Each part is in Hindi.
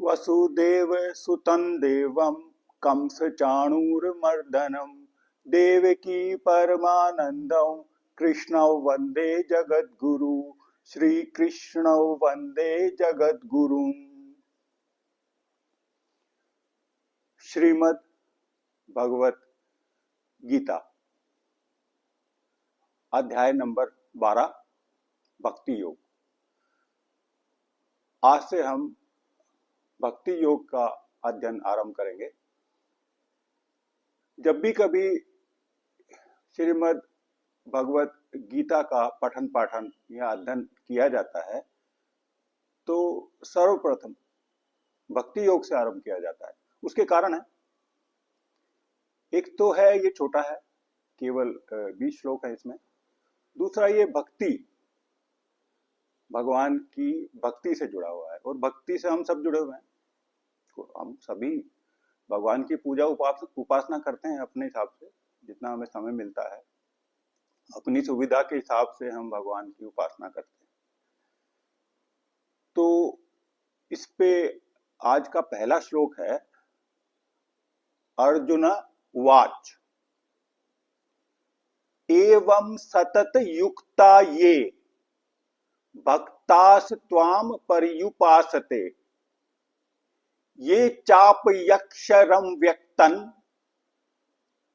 वसुदेव सुतं देवं कंसचाणूरमर्दनं देवकी परमानन्दं कृष्णौ वन्दे जगद्गुरु श्रीकृष्णौ वन्दे जगद्गुरुम्। श्रीमद् भगवत गीता अध्याय नंबर 12 भक्ति योग। आज से हम भक्ति योग का अध्ययन आरंभ करेंगे। जब भी कभी श्रीमद् भगवत गीता का पठन पाठन या अध्ययन किया जाता है तो सर्वप्रथम भक्ति योग से आरंभ किया जाता है। उसके कारण है, एक तो है ये छोटा है, केवल 20 श्लोक है इसमें। दूसरा ये भक्ति, भगवान की भक्ति से जुड़ा हुआ है और भक्ति से हम सब जुड़े हुए हैं। हम सभी भगवान की पूजा उपासना करते हैं अपने हिसाब से, जितना हमें समय मिलता है अपनी सुविधा के हिसाब से हम भगवान की उपासना करते हैं। तो इस पे आज का पहला श्लोक है अर्जुन उवाच एवं सतत युक्ता ये भक्तास त्वाम पर्युपासते ये चापयक्षरम व्यक्तन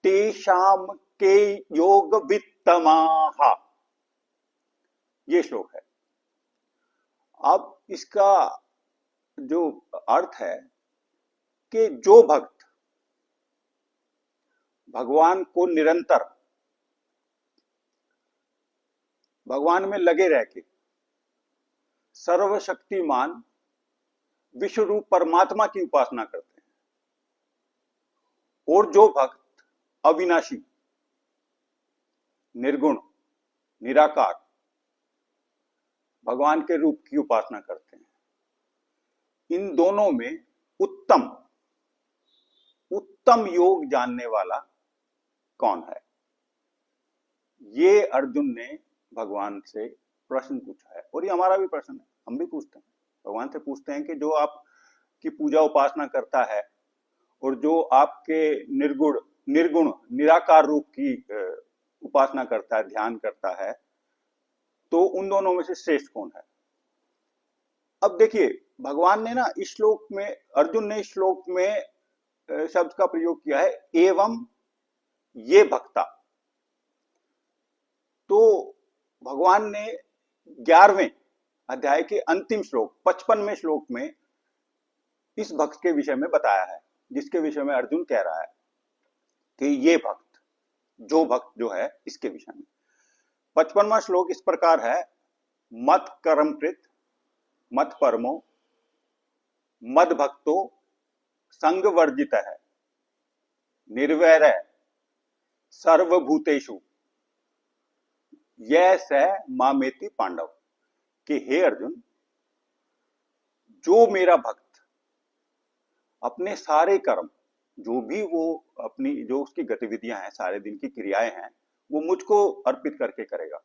तेषाम के योग वित्तमाः। ये श्लोक है। अब इसका जो अर्थ है कि जो भक्त भगवान को निरंतर भगवान में लगे रह के सर्वशक्तिमान विश्व रूप परमात्मा की उपासना करते हैं, और जो भक्त अविनाशी निर्गुण निराकार भगवान के रूप की उपासना करते हैं, इन दोनों में उत्तम योग जानने वाला कौन है? ये अर्जुन ने भगवान से प्रश्न पूछा है, और ये हमारा भी प्रश्न है। हम भी पूछते हैं, भगवान से पूछते हैं कि जो आपकी पूजा उपासना करता है और जो आपके निर्गुण निराकार रूप की उपासना करता है, ध्यान करता है, तो उन दोनों में से श्रेष्ठ कौन है? अब देखिए, भगवान ने ना इस श्लोक में, अर्जुन ने इस श्लोक में शब्द का प्रयोग किया है एवं ये भक्ता। तो भगवान ने 11वें अध्याय के अंतिम श्लोक 55वें श्लोक में इस भक्त के विषय में बताया है, जिसके विषय में अर्जुन कह रहा है कि ये भक्त, जो भक्त जो है, इसके विषय में 55वां श्लोक इस प्रकार है। मत कर्मकृत मत परमो मद भक्तो संग वर्जित है निर्वैर सर्वभूतेषु यह मामेति पांडव। कि हे अर्जुन, जो मेरा भक्त अपने सारे कर्म, जो भी वो अपनी जो उसकी गतिविधियां हैं, सारे दिन की क्रियाएं हैं, वो मुझको अर्पित करके करेगा।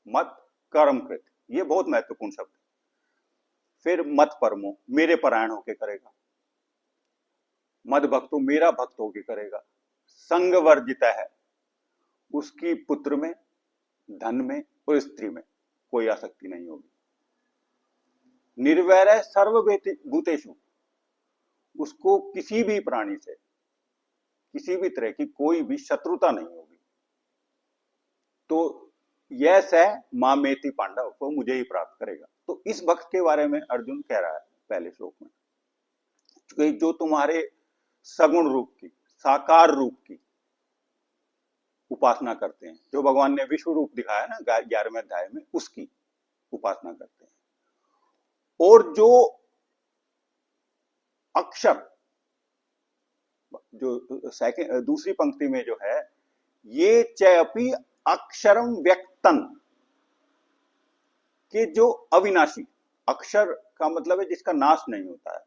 मत कर्मकृत, ये बहुत महत्वपूर्ण शब्द है। फिर मत परमो, मेरे परायण होके करेगा। मद भक्तो, मेरा भक्त होके करेगा। संग वर्जित है, उसकी पुत्र में, धन में और स्त्री में कोई आसक्ति नहीं होगी। निर्वैर सर्वभूतेषु, उसको किसी भी प्राणी से, किसी भी तरह की कोई भी शत्रुता नहीं होगी। तो यह स मामेति पांडव, को मुझे ही प्राप्त करेगा। तो इस भक्त के बारे में अर्जुन कह रहा है पहले श्लोक में, कि जो तुम्हारे सगुण रूप की, साकार रूप की उपासना करते हैं, जो भगवान ने विश्व रूप दिखाया ना 11वें अध्याय में, उसकी उपासना करते हैं। और जो अक्षर, जो दूसरी पंक्ति में जो है, ये चैपी अक्षरम व्यक्तन, कि जो अविनाशी, अक्षर का मतलब है जिसका नाश नहीं होता है,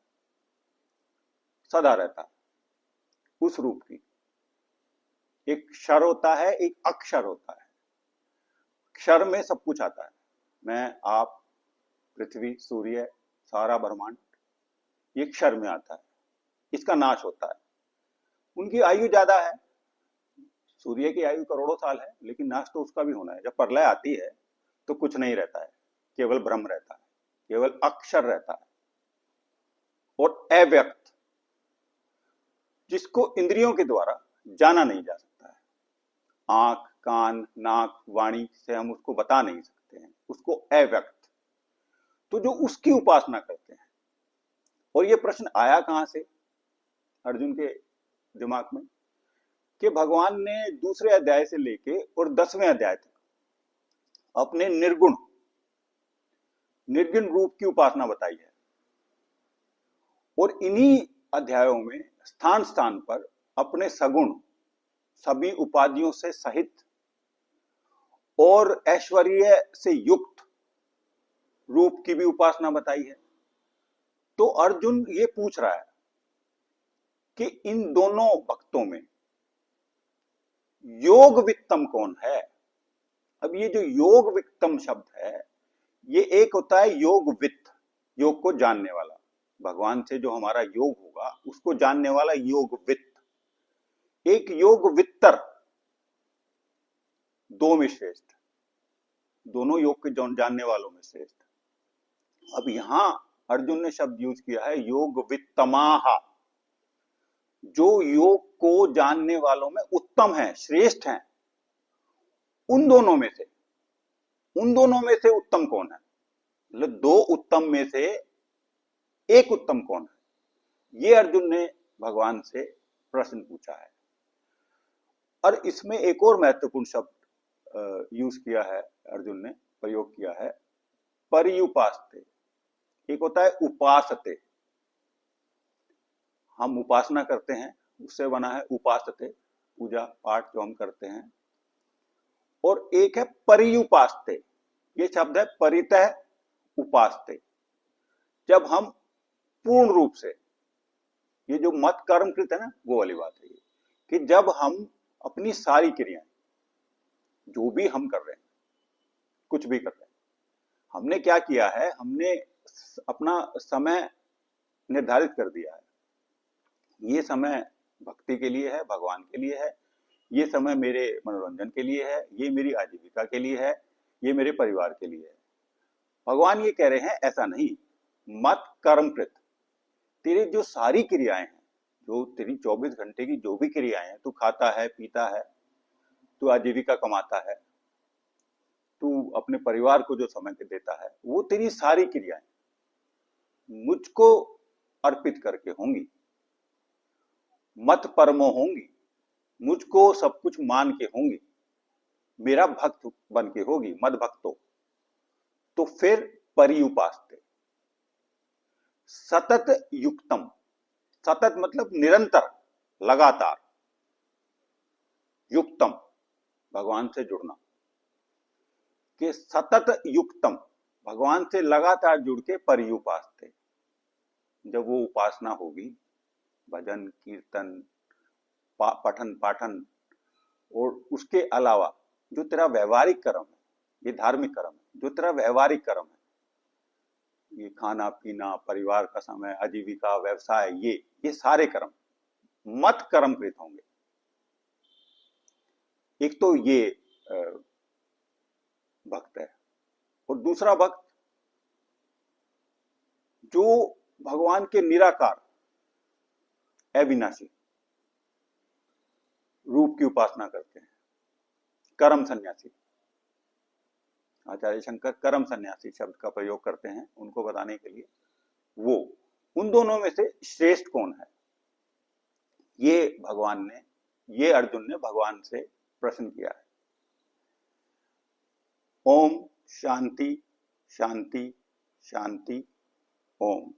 सदा रहता है, उस रूप की। एक क्षर होता है, एक अक्षर होता है। क्षर में सब कुछ आता है, मैं, आप, पृथ्वी, सूर्य, सारा ब्रह्मांड, ये क्षर में आता है, इसका नाश होता है। उनकी आयु ज्यादा है, सूर्य की आयु करोड़ों साल है, लेकिन नाश तो उसका भी होना है। जब प्रलय आती है तो कुछ नहीं रहता है, केवल ब्रह्म रहता है, केवल अक्षर रहता है और अव्यक्त, जिसको इंद्रियों के द्वारा जाना नहीं जा सकता है। आंख, कान, नाक, वाणी से हम उसको बता नहीं सकते हैं, उसको अव्यक्त। तो जो उसकी उपासना करते हैं, और ये प्रश्न आया कहां से अर्जुन के दिमाग में, कि भगवान ने दूसरे अध्याय से लेके और 10वें अध्याय तक अपने निर्गुण निर्गुण रूप की उपासना बताई है। और इन्हीं अध्यायों में स्थान स्थान पर अपने सगुण, सभी उपाधियों से सहित और ऐश्वर्य से युक्त रूप की भी उपासना बताई है। तो अर्जुन ये पूछ रहा है कि इन दोनों भक्तों में योग वित्तम कौन है। अब ये जो योग वित्तम शब्द है, ये एक होता है योग वित्त, योग को जानने वाला, भगवान से जो हमारा योग होगा उसको जानने वाला योग वित्त। एक योग वित्तर, दो में श्रेष्ठ, दोनों योग के जानने वालों में श्रेष्ठ। अब यहां अर्जुन ने शब्द यूज किया है योग वित्तमाहा, जो योग को जानने वालों में उत्तम है, श्रेष्ठ है। उन दोनों में से उत्तम कौन है, मतलब दो उत्तम में से एक उत्तम कौन है, ये अर्जुन ने भगवान से प्रश्न पूछा है। और इसमें एक और महत्वपूर्ण शब्द यूज किया है अर्जुन ने, प्रयोग किया है, पर्युपास्ते। एक होता है उपासते, हम उपासना करते हैं, उससे बना है उपासते, पूजा पाठ जो हम करते हैं। और एक है पर्युपास्ते, ये शब्द है परितः उपासते, जब हम पूर्ण रूप से, ये जो मत कर्म कृत है ना, वो वाली बात है ये, कि जब हम अपनी सारी क्रियाएं, जो भी हम कर रहे हैं, कुछ भी कर रहे हैं, हमने क्या किया है, हमने अपना समय निर्धारित कर दिया है। ये समय भक्ति के लिए है, भगवान के लिए है, ये समय मेरे मनोरंजन के लिए है, ये मेरी आजीविका के लिए है, ये मेरे परिवार के लिए है। भगवान ये कह रहे हैं ऐसा नहीं, मत कर्मकृत, तेरी जो सारी क्रियाएं हैं, जो तेरी 24 घंटे की जो भी क्रियाएं हैं, तू खाता है, पीता है, तू आजीविका कमाता है, तू अपने परिवार को जो समय देता है, वो तेरी सारी क्रियाएं मुझको अर्पित करके होंगी, मत परमो होंगी, मुझको सब कुछ मान के होंगी, मेरा भक्त बन के होगी, मद भक्तो। तो फिर परियुपास्ते, सतत युक्तम, सतत मतलब निरंतर, लगातार, युक्तम भगवान से जुड़ना, कि सतत युक्तम भगवान से लगातार जुड़ के परियुपास्ते। जब वो उपासना होगी, भजन कीर्तन पठन पाठन, और उसके अलावा जो तेरा व्यवहारिक कर्म है, ये धार्मिक कर्म है, जो तेरा व्यवहारिक कर्म है, ये खाना पीना, परिवार का समय, आजीविका, व्यवसाय, ये सारे कर्म मत कर्म कृत होंगे। एक तो ये भक्त है, और दूसरा भक्त जो भगवान के निराकार अविनाशी रूप की उपासना करते हैं, कर्म सन्यासी। आचार्य शंकर कर्म सन्यासी शब्द का प्रयोग करते हैं उनको बताने के लिए। वो उन दोनों में से श्रेष्ठ कौन है, ये भगवान ने, ये अर्जुन ने भगवान से प्रश्न किया है। ओम शांति शांति शांति ओम।